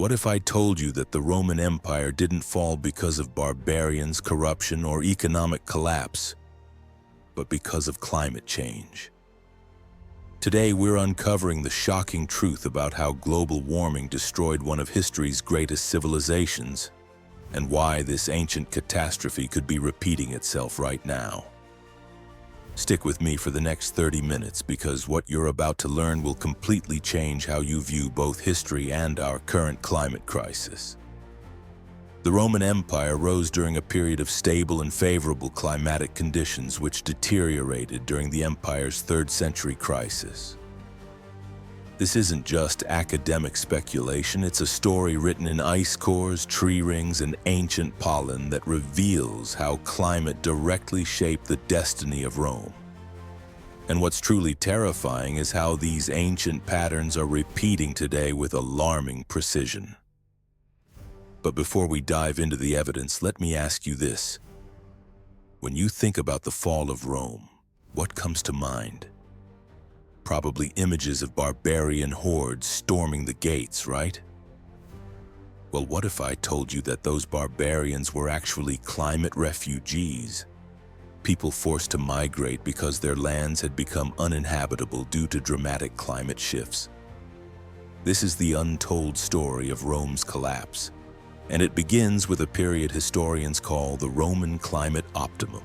What if I told you that the Roman Empire didn't fall because of barbarians, corruption, or economic collapse, but because of climate change? Today, we're uncovering the shocking truth about how global warming destroyed one of history's greatest civilizations, and why this ancient catastrophe could be repeating itself right now. Stick with me for the next 30 minutes because what you're about to learn will completely change how you view both history and our current climate crisis. The Roman Empire rose during a period of stable and favorable climatic conditions which deteriorated during the empire's 3rd century crisis. This isn't just academic speculation, it's a story written in ice cores, tree rings, and ancient pollen that reveals how climate directly shaped the destiny of Rome. And what's truly terrifying is how these ancient patterns are repeating today with alarming precision. But before we dive into the evidence, let me ask you this. When you think about the fall of Rome, what comes to mind? Probably images of barbarian hordes storming the gates, right? Well, what if I told you that those barbarians were actually climate refugees? People forced to migrate because their lands had become uninhabitable due to dramatic climate shifts. This is the untold story of Rome's collapse, and it begins with a period historians call the Roman climate optimum.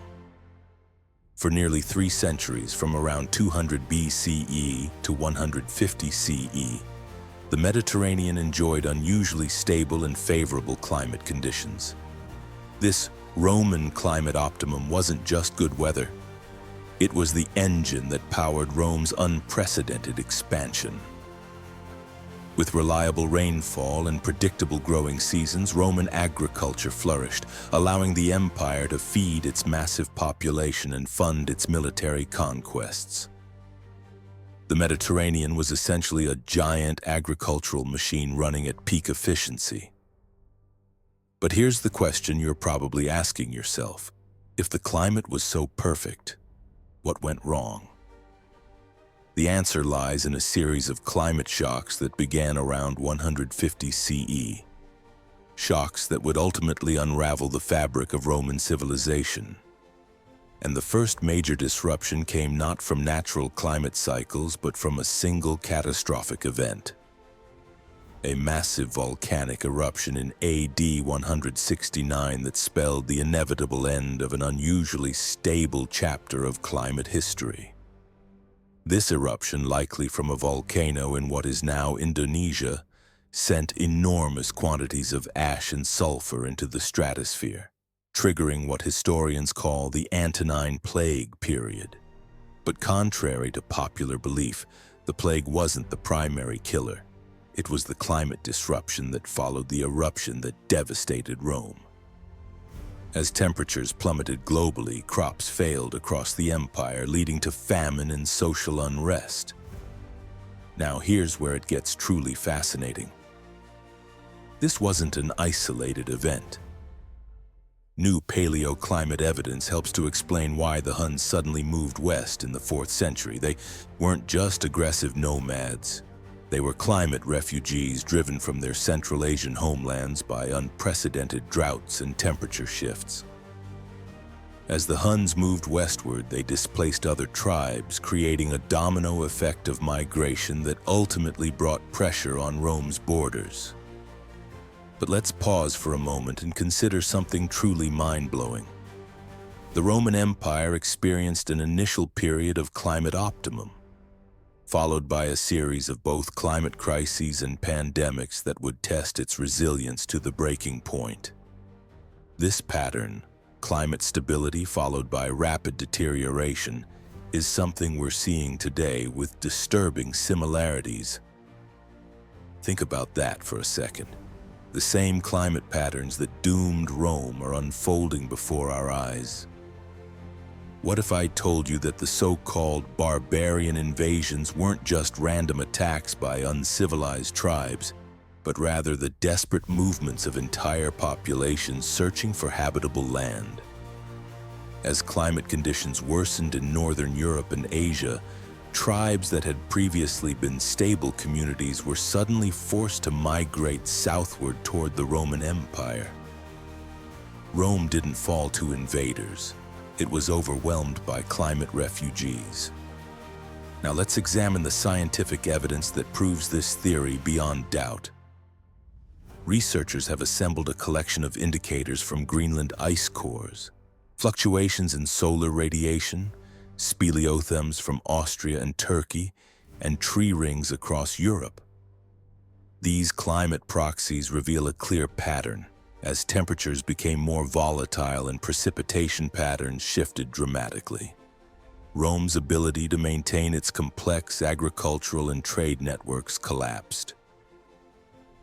For nearly 3 centuries, from around 200 BCE to 150 CE, the Mediterranean enjoyed unusually stable and favorable climate conditions. This Roman climate optimum wasn't just good weather. It was the engine that powered Rome's unprecedented expansion. With reliable rainfall and predictable growing seasons, Roman agriculture flourished, allowing the empire to feed its massive population and fund its military conquests. The Mediterranean was essentially a giant agricultural machine running at peak efficiency. But here's the question you're probably asking yourself. If the climate was so perfect, what went wrong? The answer lies in a series of climate shocks that began around 150 CE. Shocks that would ultimately unravel the fabric of Roman civilization. And the first major disruption came not from natural climate cycles, but from a single catastrophic event. A massive volcanic eruption in AD 169 that spelled the inevitable end of an unusually stable chapter of climate history. This eruption, likely from a volcano in what is now Indonesia, sent enormous quantities of ash and sulfur into the stratosphere, triggering what historians call the Antonine Plague period. But contrary to popular belief, the plague wasn't the primary killer. It was the climate disruption that followed the eruption that devastated Rome. As temperatures plummeted globally, crops failed across the empire, leading to famine and social unrest. Now here's where it gets truly fascinating. This wasn't an isolated event. New paleoclimate evidence helps to explain why the Huns suddenly moved west in the 4th century. They weren't just aggressive nomads. They were climate refugees driven from their Central Asian homelands by unprecedented droughts and temperature shifts. As the Huns moved westward, they displaced other tribes, creating a domino effect of migration that ultimately brought pressure on Rome's borders. But let's pause for a moment and consider something truly mind-blowing. The Roman Empire experienced an initial period of climate optimum, followed by a series of both climate crises and pandemics that would test its resilience to the breaking point. This pattern, climate stability followed by rapid deterioration, is something we're seeing today with disturbing similarities. Think about that for a second. The same climate patterns that doomed Rome are unfolding before our eyes. What if I told you that the so-called barbarian invasions weren't just random attacks by uncivilized tribes, but rather the desperate movements of entire populations searching for habitable land? As climate conditions worsened in northern Europe and Asia, tribes that had previously been stable communities were suddenly forced to migrate southward toward the Roman Empire. Rome didn't fall to invaders. It was overwhelmed by climate refugees. Now let's examine the scientific evidence that proves this theory beyond doubt. Researchers have assembled a collection of indicators from Greenland ice cores, fluctuations in solar radiation, speleothems from Austria and Turkey, and tree rings across Europe. These climate proxies reveal a clear pattern as temperatures became more volatile and precipitation patterns shifted dramatically. Rome's ability to maintain its complex agricultural and trade networks collapsed.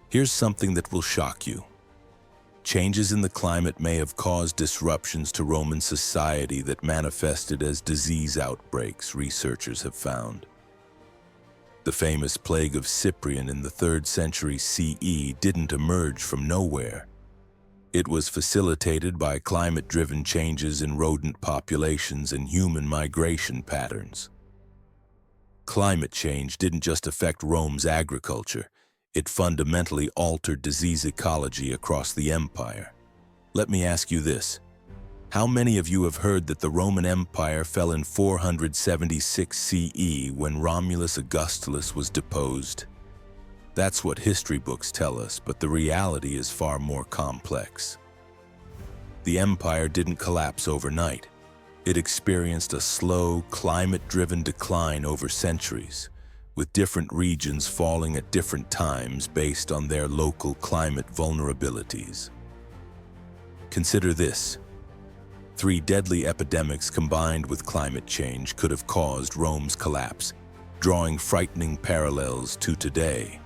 Here's something that will shock you. Changes in the climate may have caused disruptions to Roman society that manifested as disease outbreaks, researchers have found. The famous plague of Cyprian in the 3rd century CE didn't emerge from nowhere. It was facilitated by climate-driven changes in rodent populations and human migration patterns. Climate change didn't just affect Rome's agriculture, it fundamentally altered disease ecology across the empire. Let me ask you this. How many of you have heard that the Roman Empire fell in 476 CE when Romulus Augustulus was deposed? That's what history books tell us, but the reality is far more complex. The empire didn't collapse overnight. It experienced a slow, climate-driven decline over centuries, with different regions falling at different times based on their local climate vulnerabilities. Consider this. 3 deadly epidemics combined with climate change could have caused Rome's collapse, drawing frightening parallels to today.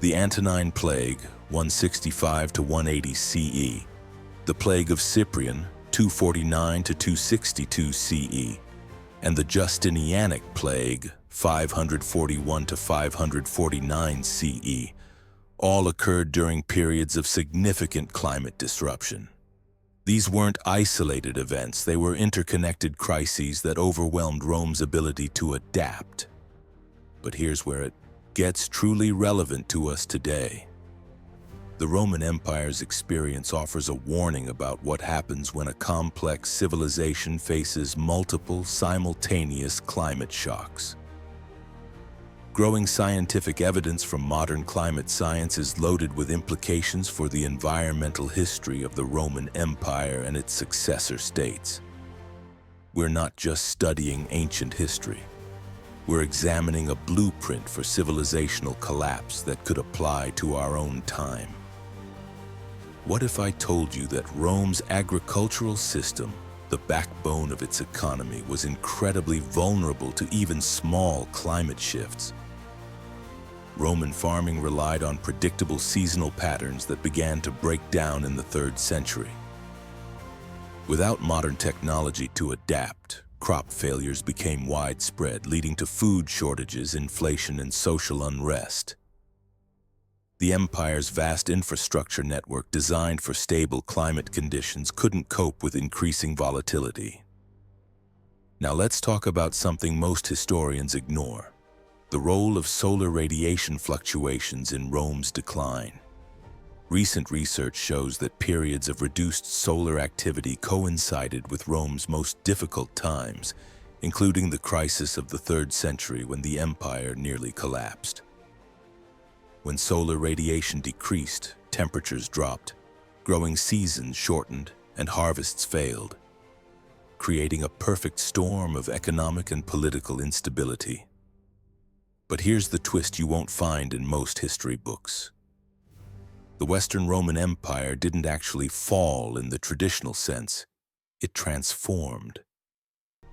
The Antonine Plague, 165 to 180 CE, the Plague of Cyprian, 249 to 262 CE, and the Justinianic Plague, 541 to 549 CE, all occurred during periods of significant climate disruption. These weren't isolated events, they were interconnected crises that overwhelmed Rome's ability to adapt. But here's where it gets truly relevant to us today. The Roman Empire's experience offers a warning about what happens when a complex civilization faces multiple simultaneous climate shocks. Growing scientific evidence from modern climate science is loaded with implications for the environmental history of the Roman Empire and its successor states. We're not just studying ancient history. We're examining a blueprint for civilizational collapse that could apply to our own time. What if I told you that Rome's agricultural system, the backbone of its economy, was incredibly vulnerable to even small climate shifts? Roman farming relied on predictable seasonal patterns that began to break down in the 3rd century. Without modern technology to adapt, crop failures became widespread, leading to food shortages, inflation, and social unrest. The empire's vast infrastructure network designed for stable climate conditions couldn't cope with increasing volatility. Now let's talk about something most historians ignore: the role of solar radiation fluctuations in Rome's decline. Recent research shows that periods of reduced solar activity coincided with Rome's most difficult times, including the crisis of the 3rd century when the empire nearly collapsed. When solar radiation decreased, temperatures dropped, growing seasons shortened, and harvests failed, creating a perfect storm of economic and political instability. But here's the twist you won't find in most history books. The Western Roman Empire didn't actually fall in the traditional sense. It transformed.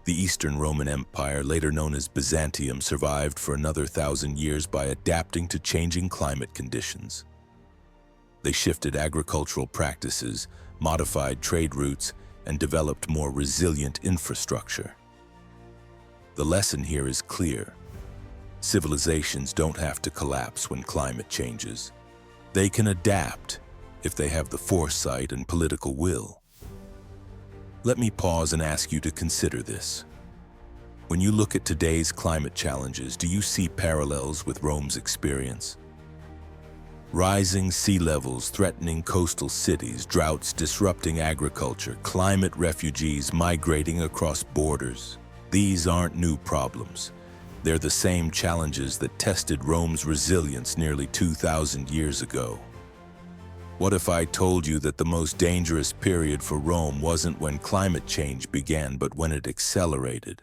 The Eastern Roman Empire, later known as Byzantium, survived for another 1,000 years by adapting to changing climate conditions. They shifted agricultural practices, modified trade routes, and developed more resilient infrastructure. The lesson here is clear. Civilizations don't have to collapse when climate changes. They can adapt if they have the foresight and political will. Let me pause and ask you to consider this. When you look at today's climate challenges, do you see parallels with Rome's experience? Rising sea levels threatening coastal cities, droughts disrupting agriculture, climate refugees migrating across borders. These aren't new problems. They're the same challenges that tested Rome's resilience nearly 2,000 years ago. What if I told you that the most dangerous period for Rome wasn't when climate change began, but when it accelerated?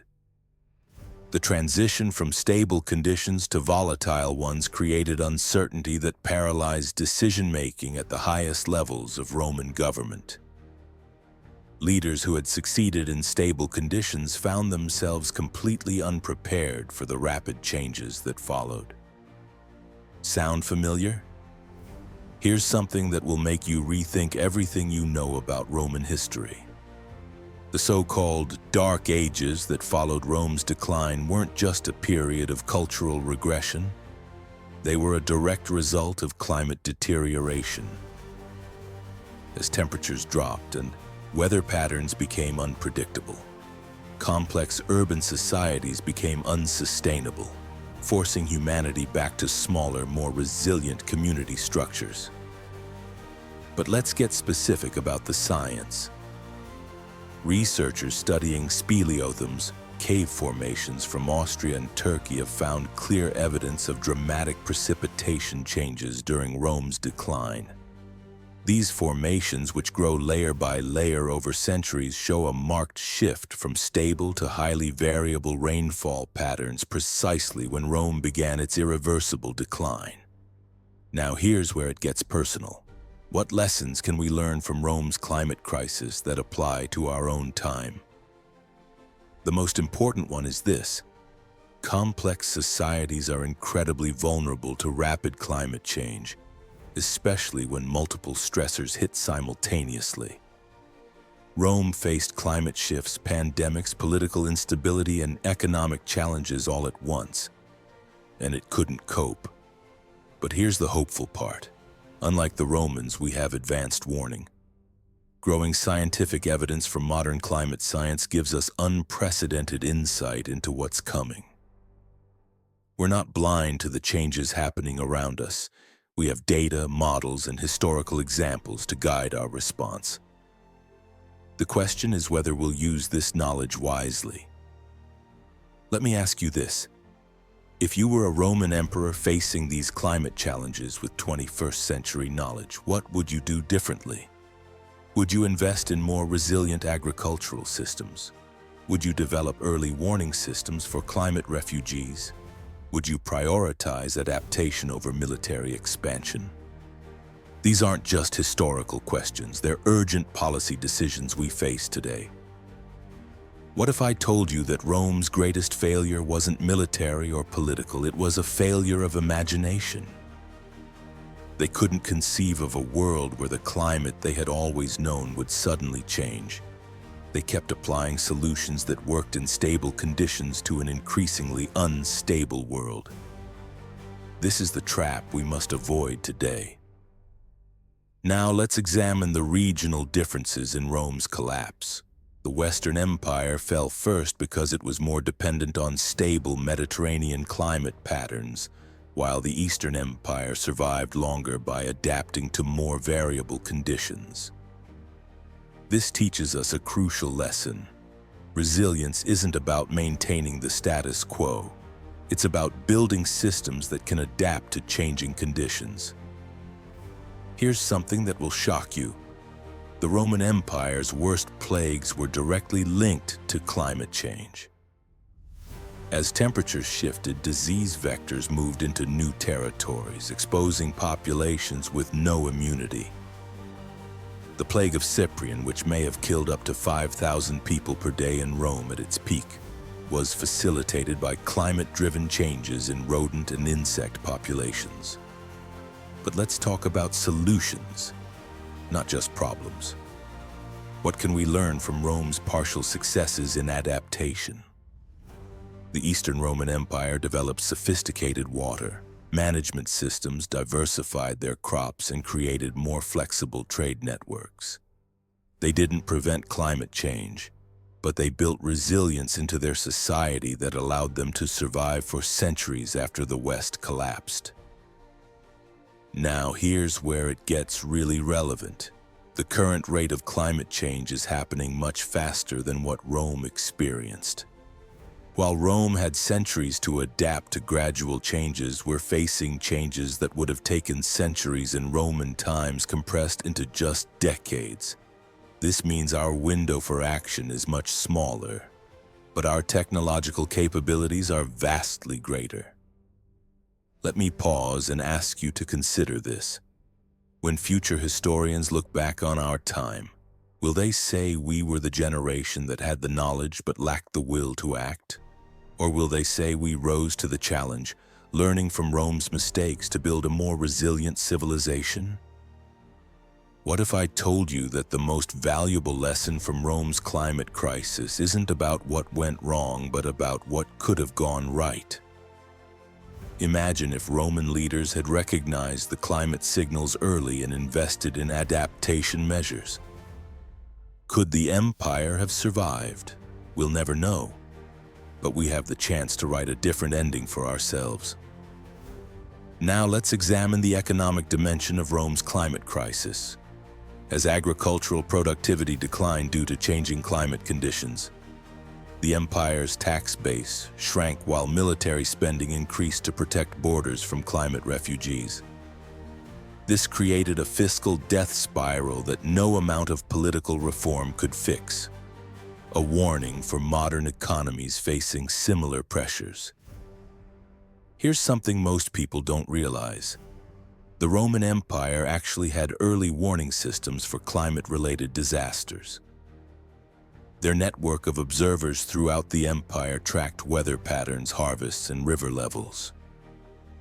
The transition from stable conditions to volatile ones created uncertainty that paralyzed decision-making at the highest levels of Roman government. Leaders who had succeeded in stable conditions found themselves completely unprepared for the rapid changes that followed. Sound familiar? Here's something that will make you rethink everything you know about Roman history. The so-called Dark Ages that followed Rome's decline weren't just a period of cultural regression. They were a direct result of climate deterioration. As temperatures dropped and weather patterns became unpredictable, complex urban societies became unsustainable, forcing humanity back to smaller, more resilient community structures. But let's get specific about the science. Researchers studying speleothems, cave formations from Austria and Turkey, have found clear evidence of dramatic precipitation changes during Rome's decline. These formations, which grow layer by layer over centuries, show a marked shift from stable to highly variable rainfall patterns precisely when Rome began its irreversible decline. Now here's where it gets personal. What lessons can we learn from Rome's climate crisis that apply to our own time? The most important one is this: complex societies are incredibly vulnerable to rapid climate change, especially when multiple stressors hit simultaneously. Rome faced climate shifts, pandemics, political instability, and economic challenges all at once, and it couldn't cope. But here's the hopeful part. Unlike the Romans, we have advanced warning. Growing scientific evidence from modern climate science gives us unprecedented insight into what's coming. We're not blind to the changes happening around us. We have data, models, and historical examples to guide our response. The question is whether we'll use this knowledge wisely. Let me ask you this. If you were a Roman emperor facing these climate challenges with 21st century knowledge, what would you do differently? Would you invest in more resilient agricultural systems? Would you develop early warning systems for climate refugees? Would you prioritize adaptation over military expansion? These aren't just historical questions, they're urgent policy decisions we face today. What if I told you that Rome's greatest failure wasn't military or political, it was a failure of imagination? They couldn't conceive of a world where the climate they had always known would suddenly change. They kept applying solutions that worked in stable conditions to an increasingly unstable world. This is the trap we must avoid today. Now let's examine the regional differences in Rome's collapse. The Western Empire fell first because it was more dependent on stable Mediterranean climate patterns, while the Eastern Empire survived longer by adapting to more variable conditions. This teaches us a crucial lesson. Resilience isn't about maintaining the status quo. It's about building systems that can adapt to changing conditions. Here's something that will shock you. The Roman Empire's worst plagues were directly linked to climate change. As temperatures shifted, disease vectors moved into new territories, exposing populations with no immunity. The plague of Cyprian, which may have killed up to 5,000 people per day in Rome at its peak, was facilitated by climate-driven changes in rodent and insect populations. But let's talk about solutions, not just problems. What can we learn from Rome's partial successes in adaptation? The Eastern Roman Empire developed sophisticated water management systems, diversified their crops, and created more flexible trade networks. They didn't prevent climate change. but they built resilience into their society that allowed them to survive for centuries after the West collapsed. Now, here's where it gets really relevant. The current rate of climate change is happening much faster than what Rome experienced. While Rome had centuries to adapt to gradual changes, we're facing changes that would have taken centuries in Roman times compressed into just decades. This means our window for action is much smaller, but our technological capabilities are vastly greater. Let me pause and ask you to consider this. When future historians look back on our time, will they say we were the generation that had the knowledge but lacked the will to act? Or will they say we rose to the challenge, learning from Rome's mistakes to build a more resilient civilization? What if I told you that the most valuable lesson from Rome's climate crisis isn't about what went wrong, but about what could have gone right? Imagine if Roman leaders had recognized the climate signals early and invested in adaptation measures. Could the empire have survived? We'll never know, but we have the chance to write a different ending for ourselves. Now let's examine the economic dimension of Rome's climate crisis. As agricultural productivity declined due to changing climate conditions, the empire's tax base shrank while military spending increased to protect borders from climate refugees. This created a fiscal death spiral that no amount of political reform could fix, a warning for modern economies facing similar pressures. Here's something most people don't realize. The Roman Empire actually had early warning systems for climate-related disasters. Their network of observers throughout the empire tracked weather patterns, harvests, and river levels.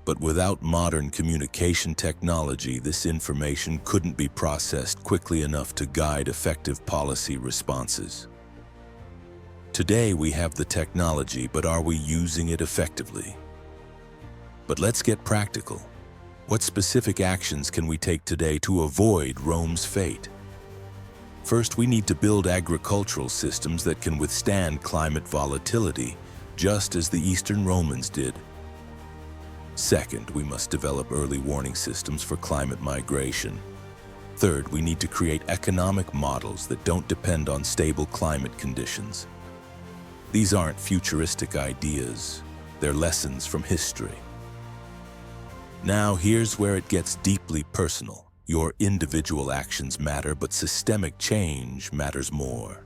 But without modern communication technology, this information couldn't be processed quickly enough to guide effective policy responses. Today we have the technology, but are we using it effectively? But let's get practical. What specific actions can we take today to avoid Rome's fate? First, we need to build agricultural systems that can withstand climate volatility, just as the Eastern Romans did. Second, we must develop early warning systems for climate migration. Third, we need to create economic models that don't depend on stable climate conditions. These aren't futuristic ideas, they're lessons from history. Now, here's where it gets deeply personal. Your individual actions matter, but systemic change matters more.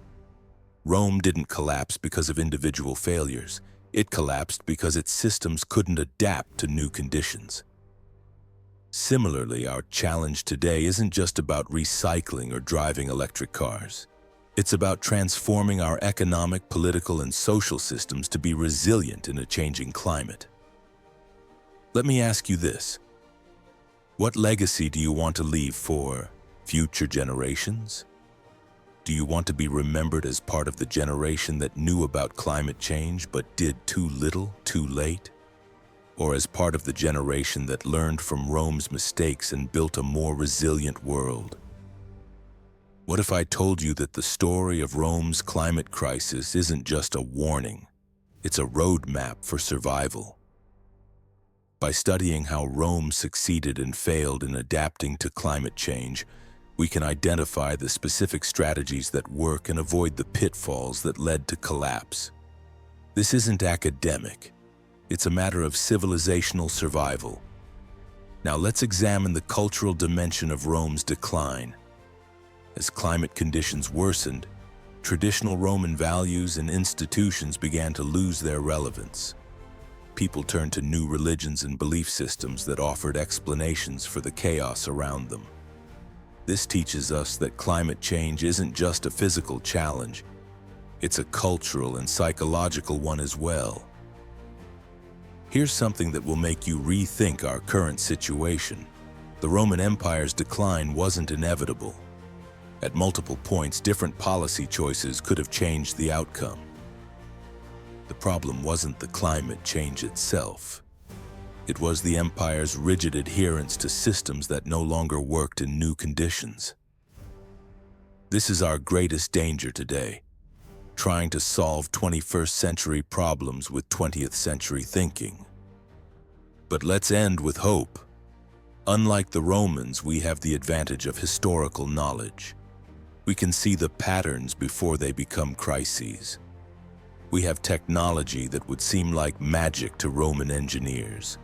Rome didn't collapse because of individual failures. It collapsed because its systems couldn't adapt to new conditions. Similarly, our challenge today isn't just about recycling or driving electric cars. It's about transforming our economic, political, and social systems to be resilient in a changing climate. Let me ask you this. What legacy do you want to leave for future generations? Do you want to be remembered as part of the generation that knew about climate change but did too little, too late? Or as part of the generation that learned from Rome's mistakes and built a more resilient world? What if I told you that the story of Rome's climate crisis isn't just a warning, it's a roadmap for survival? By studying how Rome succeeded and failed in adapting to climate change, we can identify the specific strategies that work and avoid the pitfalls that led to collapse. This isn't academic. It's a matter of civilizational survival. Now let's examine the cultural dimension of Rome's decline. As climate conditions worsened, traditional Roman values and institutions began to lose their relevance. People turned to new religions and belief systems that offered explanations for the chaos around them. This teaches us that climate change isn't just a physical challenge, it's a cultural and psychological one as well. Here's something that will make you rethink our current situation. The Roman Empire's decline wasn't inevitable. At multiple points, different policy choices could have changed the outcome. The problem wasn't the climate change itself. It was the empire's rigid adherence to systems that no longer worked in new conditions. This is our greatest danger today. trying to solve 21st century problems with 20th century thinking. But let's end with hope. Unlike the Romans, we have the advantage of historical knowledge. We can see the patterns before they become crises. We have technology that would seem like magic to Roman engineers.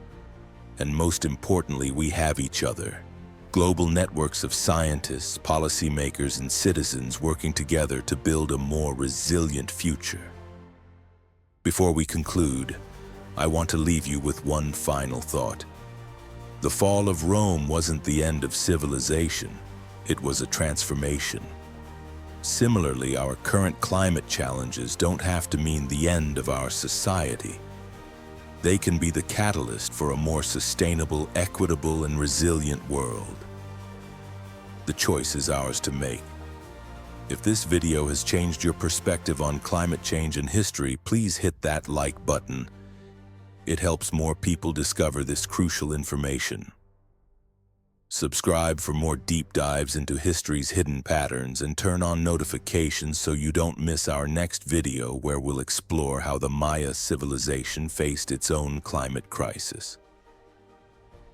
And most importantly, we have each other. Global networks of scientists, policymakers, and citizens working together to build a more resilient future. Before we conclude, I want to leave you with one final thought. The fall of Rome wasn't the end of civilization, it was a transformation. Similarly, our current climate challenges don't have to mean the end of our society. They can be the catalyst for a more sustainable, equitable, and resilient world. The choice is ours to make. If this video has changed your perspective on climate change and history, please hit that like button. It helps more people discover this crucial information. Subscribe for more deep dives into history's hidden patterns and turn on notifications so you don't miss our next video where we'll explore how the Maya civilization faced its own climate crisis.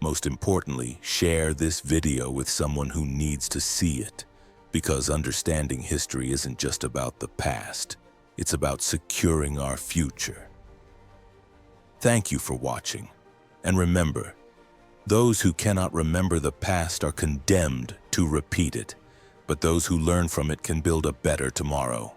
Most importantly, share this video with someone who needs to see it, because understanding history isn't just about the past, it's about securing our future. Thank you for watching, and remember, those who cannot remember the past are condemned to repeat it, but those who learn from it can build a better tomorrow.